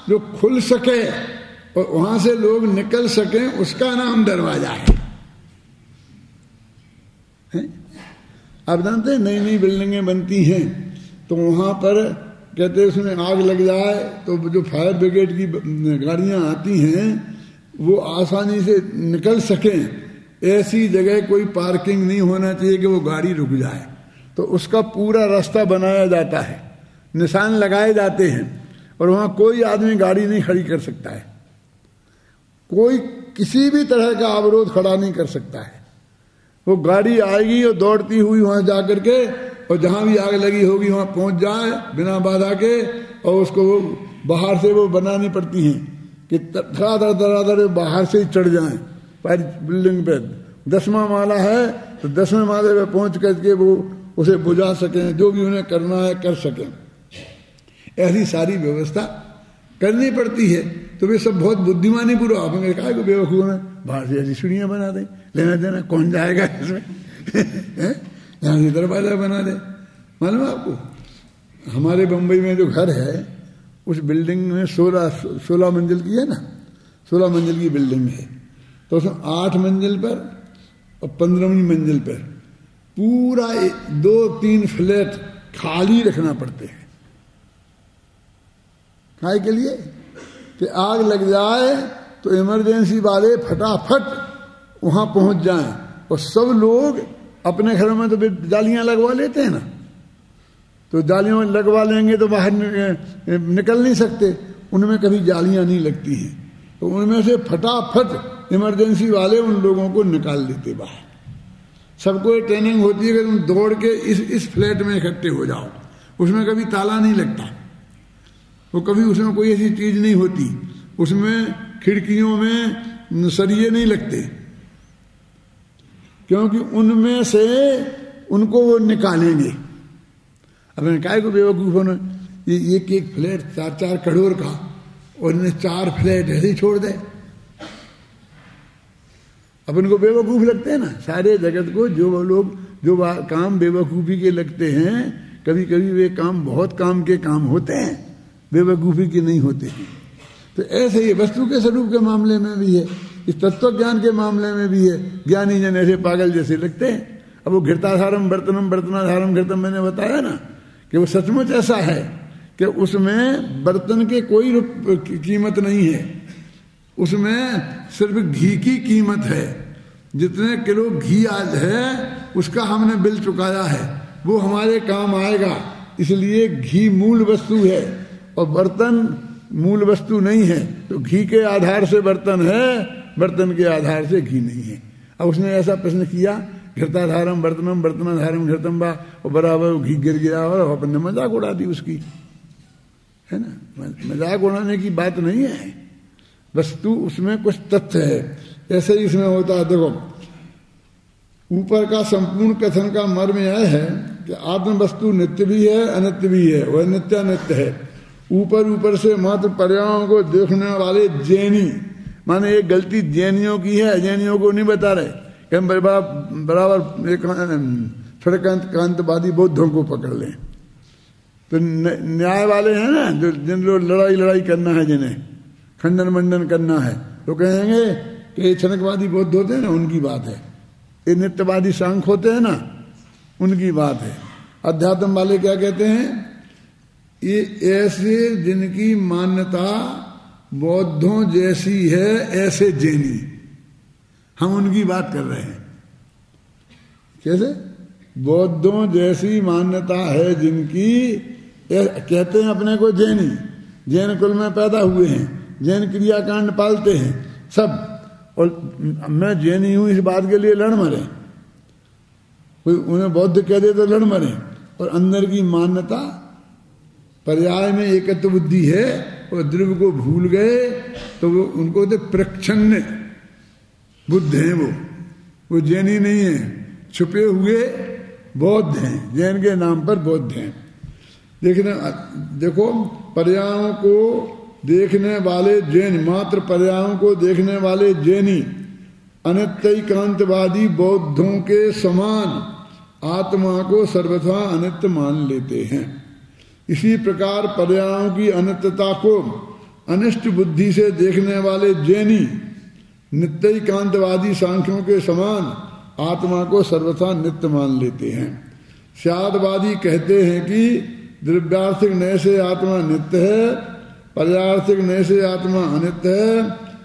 जो खुल सके और वहां से लोग निकल सके, उसका नाम दरवाजा है। आप जानते हैं नई नई बिल्डिंगें बनती हैं तो वहां पर कहते हैं उसमें आग लग जाए तो जो फायर ब्रिगेड की गाड़ियां आती हैं वो आसानी से निकल सकें, ऐसी जगह कोई पार्किंग नहीं होना चाहिए कि वो गाड़ी रुक जाए। तो उसका पूरा रास्ता बनाया जाता है, निशान लगाए जाते हैं, और वहां कोई आदमी गाड़ी नहीं खड़ी कर सकता है, कोई किसी भी तरह का अवरोध खड़ा नहीं कर सकता है। वो गाड़ी आएगी और दौड़ती हुई वहां जाकर के, और जहां भी आग लगी होगी वहां पहुंच जाए बिना बाधा के, और उसको बाहर से वो बनानी पड़ती हैं कि धड़ाधड़ बाहर से ही चढ़ जाएं पर बिल्डिंग पे। 10वां माला है तो 10वें माले पे पहुंच करके वो उसे बुझा सकें, जो भी उन्हें करना है कर सकें। ऐसी सारी व्यवस्था करनी पड़ती है। तो वे सब बहुत बुद्धिमानी पूर्व, आपने कहा कि बेवकूफ है, बाहर से ऐसी सीढ़ियां बना दें, लेना देना कौन जाएगा इसमें यहाँ से दरवाजा बना दे। मालूम है आपको, हमारे बम्बई में जो घर है उस बिल्डिंग में 16 मंजिल की है ना, 16 मंजिल की बिल्डिंग है, तो उसमें 8 मंजिल पर और 15वीं मंजिल पर पूरा 2-3 फ्लैट खाली रखना पड़ते हैं। काय के लिए? कि आग लग जाए तो इमरजेंसी वाले फटाफट वहां पहुंच जाएं, और सब लोग अपने घरों में तो जालियां लगवा लेते हैं ना, तो जालियां लगवा लेंगे तो बाहर निकल नहीं सकते, उनमें कभी जालियां नहीं लगती हैं, तो उनमें से फटाफट इमरजेंसी वाले उन लोगों को निकाल देते बाहर। सबको ट्रेनिंग होती है कि तुम दौड़ के इस फ्लैट में इकट्ठे हो जाओ, उसमें कभी ताला नहीं लगता, वो कभी उसमें कोई ऐसी चीज नहीं होती, उसमें खिड़कियों में सरिये नहीं लगते, क्योंकि उनमें से उनको वो निकालेंगे। अब मैंने कहा को बेवकूफ होना, ये एक फ्लैट 4-4 करोड़ का, और इन्हें 4 फ्लैट ऐसे ही छोड़ दे। अब इनको बेवकूफ लगते हैं ना सारे जगत को। जो लोग जो काम बेवकूफी के लगते हैं, कभी कभी वे काम बहुत काम के काम होते हैं, बेवकूफी के नहीं होते हैं। तो ऐसे ही वस्तु के स्वरूप के मामले में भी है, इस तत्व ज्ञान के मामले में भी है। ज्ञानी जन ऐसे पागल जैसे लगते हैं। अब वो घृताधारम बर्तनम बर्तनाधारम घृतम, मैंने बताया ना कि वो सचमुच ऐसा है कि उसमें बर्तन के कोई कीमत नहीं है, उसमें सिर्फ घी की कीमत है। जितने किलो घी आज है उसका हमने बिल चुकाया है, वो हमारे काम आएगा। इसलिए घी मूल वस्तु है और बर्तन मूल वस्तु नहीं है। तो घी के आधार से बर्तन है, बर्तन के आधार से घी नहीं है। अब उसने ऐसा प्रश्न किया घृताधारम बर्तनम बर्तनाधारम घृतम बा, और बराबर घी गिर गया और अपन ने मजाक उड़ा दी उसकी, है ना। मजाक उड़ाने की बात नहीं है, वस्तु उसमें कुछ तथ्य है। ऐसे ही इसमें होता है। देखो, ऊपर का संपूर्ण कथन का मर्म यह है कि आत्म वस्तु नित्य भी है अनित्य भी है, वह नित्य अनित्य है। ऊपर ऊपर से मात्र पर्यायों को देखने वाले जैनी, माने एक गलती जैनियों की है, अजैनियों को नहीं बता रहे कि हम बराबर एक थोड़े कांतवादी बौद्धों को पकड़ लें। तो न्याय वाले हैं ना, जो जिन लोग लड़ाई करना है, जिन्हें खंडन मंडन करना है, तो कहेंगे कि क्षणिकवादी बौद्ध होते हैं ना, उनकी बात है। ये नित्यवादी सांख्य होते हैं ना, उनकी बात है। अध्यात्म वाले क्या कहते हैं, ये ऐसे जिनकी मान्यता बौद्धों जैसी है, ऐसे जैनी, हम उनकी बात कर रहे हैं। कैसे? बौद्धों जैसी मान्यता है जिनकी, कहते हैं अपने को जैनी, जैन कुल में पैदा हुए हैं, जैन क्रियाकांड पालते हैं सब, और मैं जैनी हूं इस बात के लिए लड़ मरे, कोई उन्हें बौद्ध कह दे तो लड़ मरे। और अंदर की मान्यता पर्याय में एकत्व बुद्धि है, और द्रव्य को भूल गए तो वो उनको तो प्रच्छन्न बुद्ध हैं, वो जैनी नहीं है, छुपे हुए बौद्ध हैं, जैन के नाम पर बौद्ध हैं। देखो, पर्यायों को देखने वाले जैन, मात्र पर्यायों को देखने वाले जैनी अनित्यकांतवादी बौद्धों के समान आत्मा को सर्वथा अनित्य मान लेते हैं। इसी प्रकार पर्यायों की अनित्यता को अनिष्ट बुद्धि से देखने वाले जैनी नित्यकांतवादी सांख्यों के समान आत्मा को सर्वथा नित्य मान लेते हैं। स्यादवादी कहते हैं कि द्रव्यार्थिक नय से आत्मा नित्य है, पर्यार्थिक नय से आत्मा अनित्य है।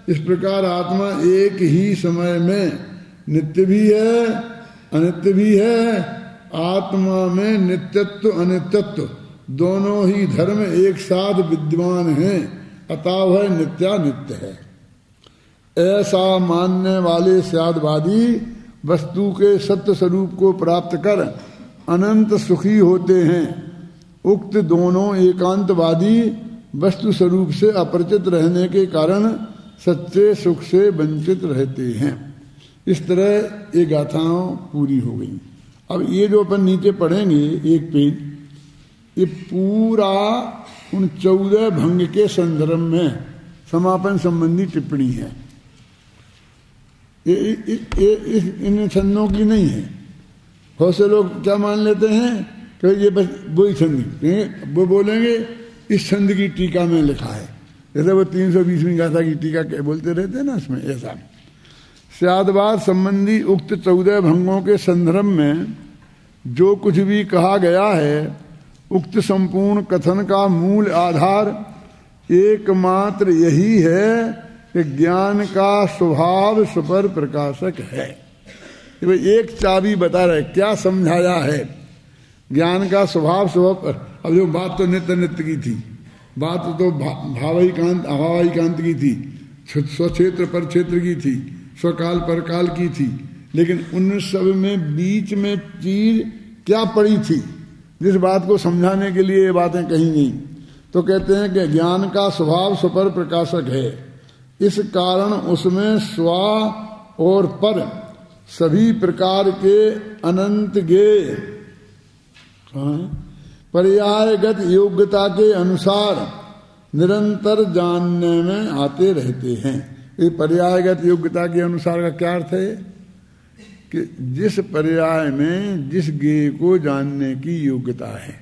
इस प्रकार आत्मा एक ही समय में नित्य भी है अनित्य भी है। आत्मा में नित्यत्व अनित्यत्व दोनों ही धर्म एक साथ विद्यमान हैं, अतः वह नित्यानित्य है। ऐसा मानने वाले स्यादवादी वस्तु के सत्य स्वरूप को प्राप्त कर अनंत सुखी होते हैं। उक्त दोनों एकांतवादी वस्तु स्वरूप से अपरिचित रहने के कारण सच्चे सुख से वंचित रहते हैं। इस तरह ये गाथाएं पूरी हो गई। अब ये जो अपन नीचे पढ़ेंगे एक पेज, ये पूरा उन 14 भंग के संदर्भ में समापन संबंधी टिप्पणी है। ये इन छंदों की नहीं है। बहुत से लोग क्या मान लेते हैं कि ये बस वही छंद, वो बोलेंगे इस छंद की टीका में लिखा है, जैसे वो 320वीं गाथा की टीका क्या बोलते रहते हैं ना, इसमें ऐसा। स्यादवाद संबंधी उक्त 14 भंगों के संदर्भ में जो कुछ भी कहा गया है, उक्त संपूर्ण कथन का मूल आधार एकमात्र यही है कि ज्ञान का स्वभाव सुपर प्रकाशक है। एक चाबी बता रहे, क्या समझाया है ज्ञान का स्वभाव स्वभाव। अब जो बात तो नित्य नित्य की थी, बात तो भावाईकांत अभावाईकांत की थी, स्वक्षेत्र पर क्षेत्र की थी, स्वकाल पर काल की थी, लेकिन उन सब में बीच में चीज क्या पड़ी थी जिस बात को समझाने के लिए ये बातें कही गई। तो कहते हैं कि ज्ञान का स्वभाव सुपर प्रकाशक है, इस कारण उसमें स्व और पर सभी प्रकार के अनंत गेय पर्यायगत योग्यता के अनुसार निरंतर जानने में आते रहते हैं। ये पर्यायगत योग्यता के अनुसार का क्या अर्थ है कि जिस पर्याय में जिस गेय को जानने की योग्यता है,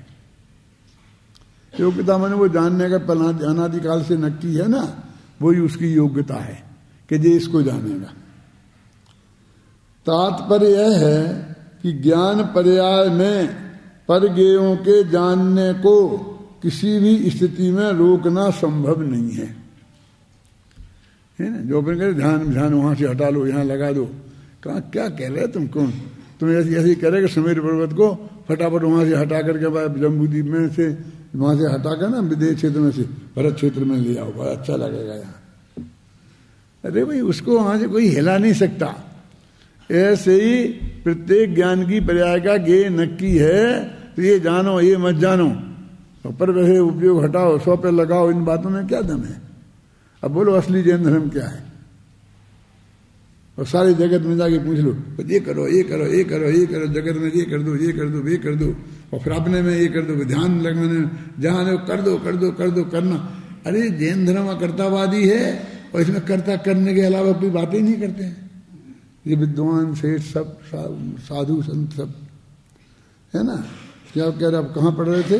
योग्यता माने वो जानने का अनादिकाल से नक्की है ना, वही उसकी योग्यता है कि जे इसको जानेगा। तात्पर्य यह है कि ज्ञान पर्याय में परगेयों के जानने को किसी भी स्थिति में रोकना संभव नहीं है, है ना। जो अपन कह ध्यान ध्यान वहां से हटा लो, यहाँ लगा दो, कहा क्या कह रहे तुम, कौन तुम ऐसे करेगा सुमेर पर्वत को फटाफट वहां से हटा करके जम्बूद्वीप में से वहां से हटा कर ना विदेश क्षेत्र में से भरत क्षेत्र में ले आओ, बड़ा अच्छा लगेगा यहाँ। अरे भाई उसको वहां से कोई हिला नहीं सकता। ऐसे ही प्रत्येक ज्ञान की पर्याय का ज्ञेय नक्की है, तो ये जानो ये मत जानो, पर वैसे उपयोग हटाओ, 100 पे लगाओ, इन बातों में क्या दम है? अब बोलो असली जैन धर्म क्या है? और सारे जगत में जाके पूछ लो, ये करो ये करो ये करो ये करो, जगत में ये कर दो ये कर दो ये कर दो, और फिर अपने में ये कर दो, ध्यान लगाने जहां कर दो कर दो कर दो करना। अरे जैन धर्म अकर्तावादी है, और इसमें कर्ता करने के अलावा कोई बातें ही नहीं करते हैं। ये विद्वान सेठ सब साधु संत सब है ना। क्या कह रहे, आप कहाँ पढ़ रहे थे?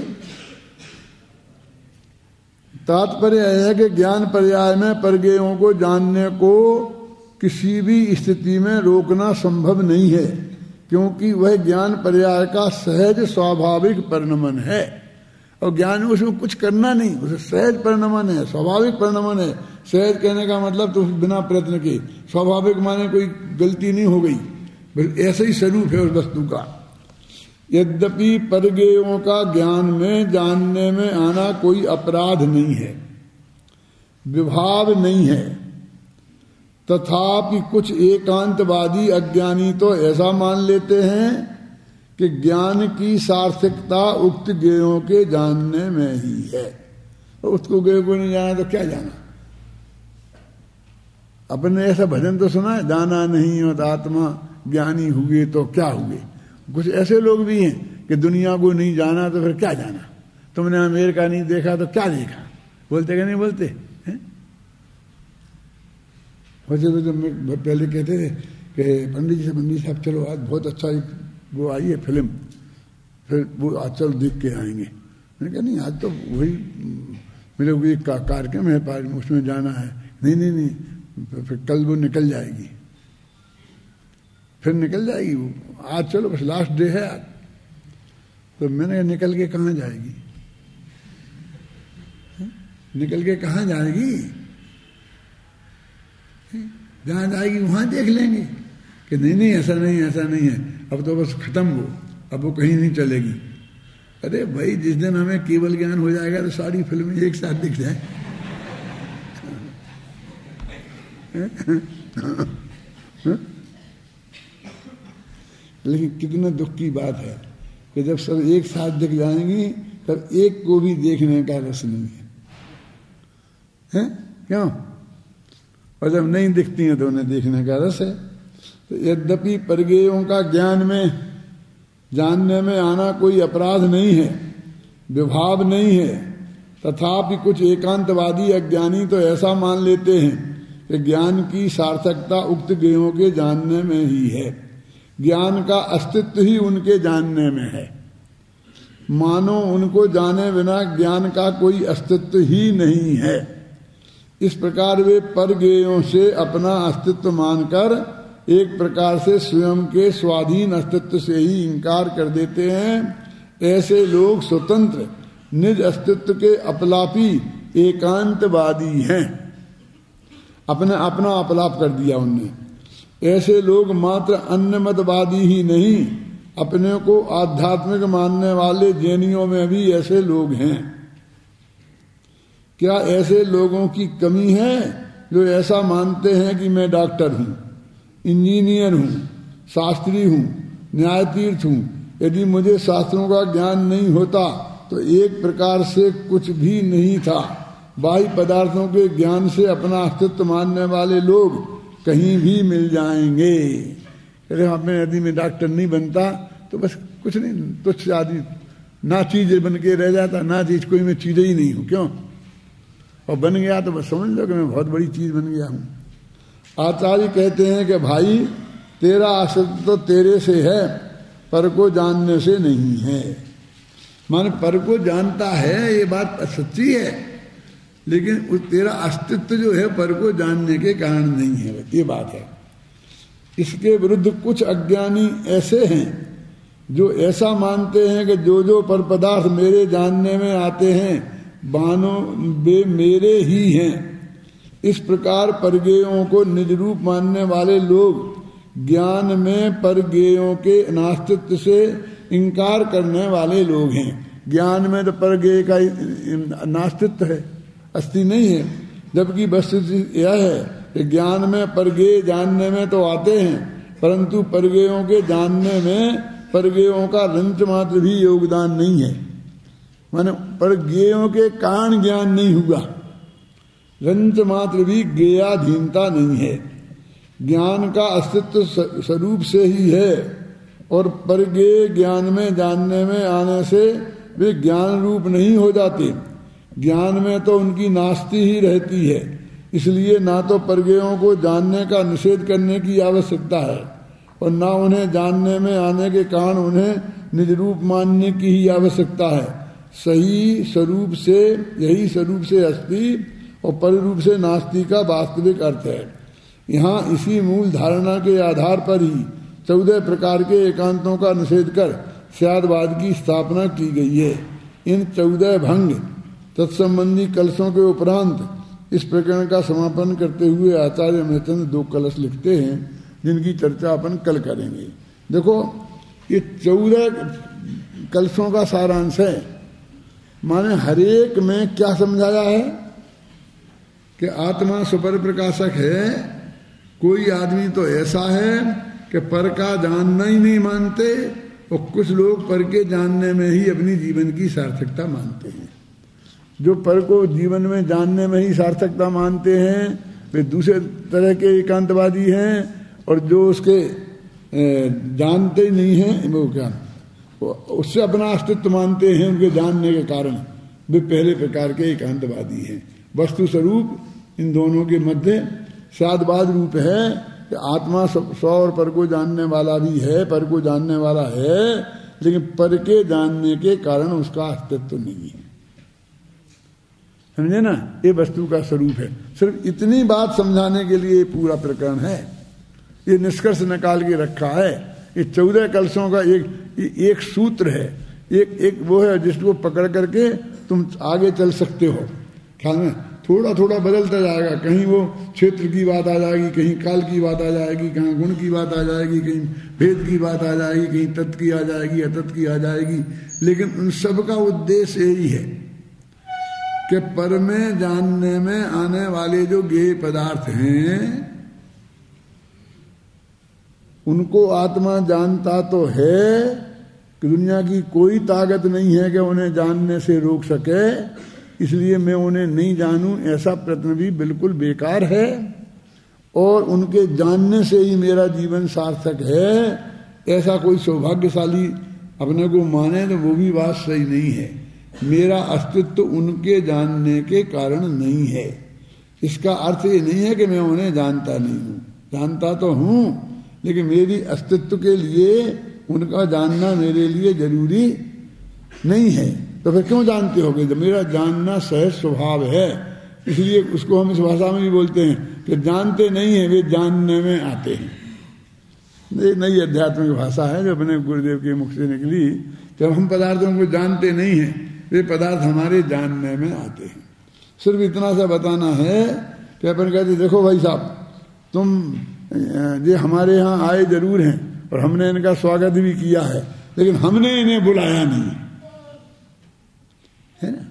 तात्पर्य है कि ज्ञान पर्याय में परगेयों को जानने को किसी भी स्थिति में रोकना संभव नहीं है, क्योंकि वह ज्ञान पर्याय का सहज स्वाभाविक परिणमन है। और ज्ञान में उसमें कुछ करना नहीं, उसे सहज परिणमन है, स्वाभाविक परिणमन है। सहज कहने का मतलब तो बिना प्रयत्न के, स्वाभाविक माने कोई गलती नहीं हो गई, बल्कि ऐसा ही स्वरूप है उस वस्तु का। यद्यपि परगेयों का ज्ञान में जानने में आना कोई अपराध नहीं है, विभाव नहीं है, तथापि कुछ एकांतवादी अज्ञानी तो ऐसा मान लेते हैं कि ज्ञान की सार्थकता उक्त ज्ञेयों के जानने में ही है। तो उसको ज्ञेय को नहीं जाना तो क्या जाना? अपने ऐसा भजन तो सुना है, जाना नहीं हो तो आत्मा ज्ञानी हुए तो क्या हुए। कुछ ऐसे लोग भी हैं कि दुनिया को नहीं जाना तो फिर क्या जाना, तुमने अमेरिका नहीं देखा तो क्या देखा, बोलते कि नहीं बोलते हैं? वैसे तो पहले कहते थे कि पंडित साहब चलो आज बहुत अच्छा वो आई है फिल्म, फिर वो आज चलो देख के आएंगे। मैंने कहा नहीं, आज तो वही मेरे को एक कार्यक्रम है उसमें जाना है। नहीं, फिर कल वो निकल जाएगी, फिर निकल जाएगी वो, आज चलो बस लास्ट डे है आज। तो मैंने निकल के कहाँ जाएगी, निकल के कहाँ जाएगी? जहाँ जाएगी वहाँ देख लेंगे कि नहीं ऐसा नहीं है, अब तो बस खत्म वो, अब वो कहीं नहीं चलेगी। अरे भाई, जिस दिन हमें केवल ज्ञान हो जाएगा तो सारी फिल्में एक साथ दिख जाए। लेकिन कितना दुख की बात है कि जब सब एक साथ दिख जाएंगी तब एक को भी देखने का रस नहीं है, क्यों? और जब नहीं दिखती हैं तो उन्हें देखने का रस है। तो यद्यपि परगेयों का ज्ञान में जानने में आना कोई अपराध नहीं है, विभाव नहीं है, तथापि कुछ एकांतवादी अज्ञानी तो ऐसा मान लेते हैं कि ज्ञान की सार्थकता उक्त ज्ञेयों के जानने में ही है, ज्ञान का अस्तित्व ही उनके जानने में है, मानो उनको जाने बिना ज्ञान का कोई अस्तित्व ही नहीं है। इस प्रकार वे परगेयों से अपना अस्तित्व मानकर एक प्रकार से स्वयं के स्वाधीन अस्तित्व से ही इनकार कर देते हैं। ऐसे लोग स्वतंत्र निज अस्तित्व के अपलापी एकांतवादी हैं, अपना अपलाप कर दिया उनने। ऐसे लोग मात्र अन्यमतवादी ही नहीं, अपने को आध्यात्मिक मानने वाले जैनियों में भी ऐसे लोग हैं। क्या ऐसे लोगों की कमी है जो ऐसा मानते हैं कि मैं डॉक्टर हूं, इंजीनियर हूं, शास्त्री हूं, न्यायतीर्थ हूं, यदि मुझे शास्त्रों का ज्ञान नहीं होता तो एक प्रकार से कुछ भी नहीं था। बाह्य पदार्थों के ज्ञान से अपना अस्तित्व मानने वाले लोग कहीं भी मिल जाएंगे। अरे हमें यदि मैं डॉक्टर नहीं बनता तो बस कुछ नहीं, तुच्छ आदमी ना चीज बन के रह जाता, ना चीज कोई मैं चीज ही नहीं हूं, क्यों? और बन गया तो बस समझ लो कि मैं बहुत बड़ी चीज बन गया हूं। आचार्य कहते हैं कि भाई तेरा अस्तित्व तो तेरे से है, पर को जानने से नहीं है। माने पर को जानता है, ये बात सच्ची है, लेकिन तेरा अस्तित्व जो है पर को जानने के कारण नहीं है, ये बात है। इसके विरुद्ध कुछ अज्ञानी ऐसे हैं जो ऐसा मानते हैं कि जो पर पदार्थ मेरे जानने में आते हैं बानो वे मेरे ही हैं। इस प्रकार परगेयों को निज रूप मानने वाले लोग ज्ञान में परगेयों के नास्तित्व से इनकार करने वाले लोग हैं। ज्ञान में तो परगेय का नास्तित्व है, अस्ति नहीं है, जबकि वस्तुतः यह है कि ज्ञान में परगेय जानने में तो आते हैं, परंतु परगेयों के जानने में परगेयों का रंच मात्र भी योगदान नहीं है। माने परगेयों के कारण ज्ञान नहीं हुआ, रंच मात्र भी ज्ञेयाधीनता नहीं है। ज्ञान का अस्तित्व स्वरूप से ही है और परगेय ज्ञान में जानने में आने से वे ज्ञान रूप नहीं हो जाते। ज्ञान में तो उनकी नास्ती ही रहती है। इसलिए ना तो परगेयों को जानने का निषेध करने की आवश्यकता है और ना उन्हें जानने में आने के कारण उन्हें निज रूप मानने की ही आवश्यकता है। सही स्वरूप से, यही स्वरूप से अस्ति और पररूप से नास्ति का वास्तविक अर्थ है। यहाँ इसी मूल धारणा के आधार पर ही 14 प्रकार के एकांतों का निषेध कर स्यादवाद की स्थापना की गई है। इन 14 भंग तत्संबंधी कलशों के उपरांत इस प्रकरण का समापन करते हुए आचार्य महचंद 2 कलश लिखते हैं, जिनकी चर्चा अपन कल करेंगे। देखो, ये 14 कलशों का सारांश है। माने हरेक में क्या समझाया है कि आत्मा सुपर प्रकाशक है। कोई आदमी तो ऐसा है कि पर का जानना ही नहीं मानते और कुछ लोग पर के जानने में ही अपनी जीवन की सार्थकता मानते हैं। जो पर को जीवन में जानने में ही सार्थकता मानते हैं वे दूसरे तरह के एकांतवादी हैं, और जो उसके जानते ही नहीं हैं वो क्या उससे अपना अस्तित्व मानते हैं उनके जानने के कारण, वे पहले प्रकार के एकांतवादी हैं। वस्तु स्वरूप इन दोनों के मध्य स्यादवाद रूप है कि आत्मा स्व और पर को जानने वाला भी है, पर को जानने वाला है, लेकिन पर के जानने के कारण उसका अस्तित्व नहीं है। समझे ना, ये वस्तु का स्वरूप है। सिर्फ इतनी बात समझाने के लिए पूरा प्रकरण है। ये निष्कर्ष निकाल के रखा है। ये 14 कलशों का एक सूत्र है, एक वो है जिसको पकड़ करके तुम आगे चल सकते हो। ख्याल में थोड़ा थोड़ा बदलता जाएगा, कहीं वो क्षेत्र की बात आ जाएगी, कहीं काल की बात आ जाएगी, कहीं गुण की बात आ जाएगी, कहीं भेद की बात आ जाएगी, कहीं तत्व की आ जाएगी, अतत्व की आ जाएगी, लेकिन उन सब का उद्देश्य यही है कि पर में जानने में आने वाले जो ज्ञेय पदार्थ हैं उनको आत्मा जानता तो है कि दुनिया की कोई ताकत नहीं है कि उन्हें जानने से रोक सके, इसलिए मैं उन्हें नहीं जानूं ऐसा प्रश्न भी बिल्कुल बेकार है, और उनके जानने से ही मेरा जीवन सार्थक है ऐसा कोई सौभाग्यशाली अपने को माने तो वो भी बात सही नहीं है। मेरा अस्तित्व उनके जानने के कारण नहीं है। इसका अर्थ ये नहीं है कि मैं उन्हें जानता नहीं हूं, जानता तो हूं, लेकिन मेरी अस्तित्व के लिए उनका जानना मेरे लिए जरूरी नहीं है। तो फिर क्यों जानते होगे? जब मेरा जानना सहज स्वभाव है, इसलिए उसको हम इस भाषा में भी बोलते हैं कि जानते नहीं है वे जानने में आते हैं। ये नई आध्यात्मिक भाषा है जो अपने गुरुदेव के मुख से निकली। जब हम पदार्थों को जानते नहीं हैं, वे पदार्थ हमारे जानने में आते हैं। सिर्फ इतना सा बताना है कि अपन कहते देखो भाई साहब, तुम ये हमारे यहाँ आए जरूर हैं और हमने इनका स्वागत भी किया है, लेकिन हमने इन्हें बुलाया नहीं है ना।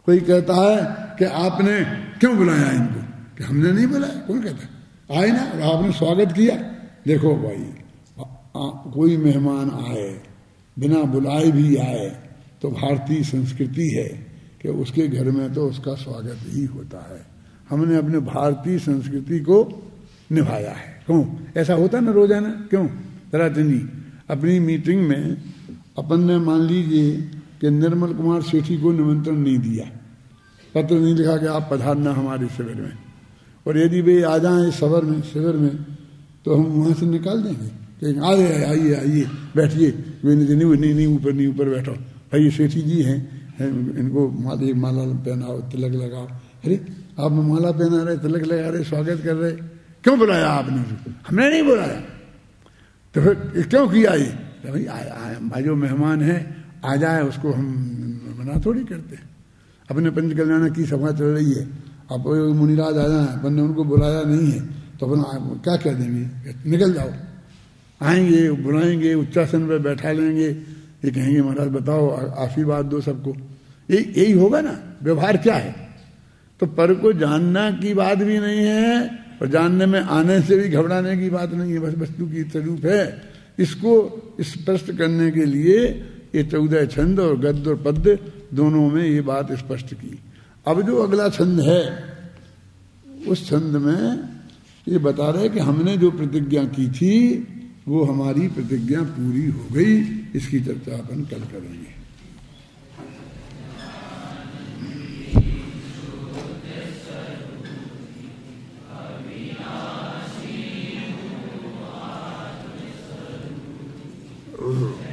कोई कहता है कि आपने क्यों बुलाया इनको, कि हमने नहीं बुलाया। कौन कहता? आए ना और आपने स्वागत किया। देखो भाई, कोई मेहमान आए, बिना बुलाए भी आए, तो भारतीय संस्कृति है कि उसके घर में तो उसका स्वागत ही होता है। हमने अपने भारतीय संस्कृति को निभाया है। क्यों ऐसा होता ना रोजाना? क्यों तराचंद जी, अपनी मीटिंग में अपन ने मान लीजिए कि निर्मल कुमार सेठी को निमंत्रण नहीं दिया, पत्र नहीं लिखा कि आप पधारना हमारे शिविर में, और यदि वे आ जाएं शिविर में तो हम वहां से निकाल देंगे कि आइए आइए बैठिए, नहीं ऊपर बैठो भाई, ये सेठी जी हैं, इनको माला पहनाओ, तिलक लगाओ। अरे आप माला पहना रहे, तिलक लगा रहे, स्वागत कर रहे, क्यों बुलाया आपने? हमने नहीं बुलाया। तो फिर क्यों किया ये? तो भाई जो मेहमान है आ जाए, उसको हम मना थोड़ी करते। अपने पंच कल्याण की सभा चल रही है, आप मुनिराज आ जाए, अपन ने उनको बुलाया नहीं है, तो अपन क्या कह देंगे? निकल जाओ। आएंगे, बुलाएंगे, उच्चासन पर बैठा लेंगे, ये कहेंगे महाराज बताओ, आशीर्वाद दो सबको। यही होगा ना। व्यवहार क्या है? तो पर को जानना की बात भी नहीं है और जानने में आने से भी घबराने की बात नहीं है, बस वस्तु की स्वरूप है। इसको स्पष्ट करने के लिए ये 14 छंद और गद्य और पद्य दोनों में ये बात स्पष्ट की। अब जो अगला छंद है उस छंद में ये बता रहे कि हमने जो प्रतिज्ञा की थी वो हमारी प्रतिज्ञा पूरी हो गई। इसकी चर्चा अपन कल करेंगे। Oh.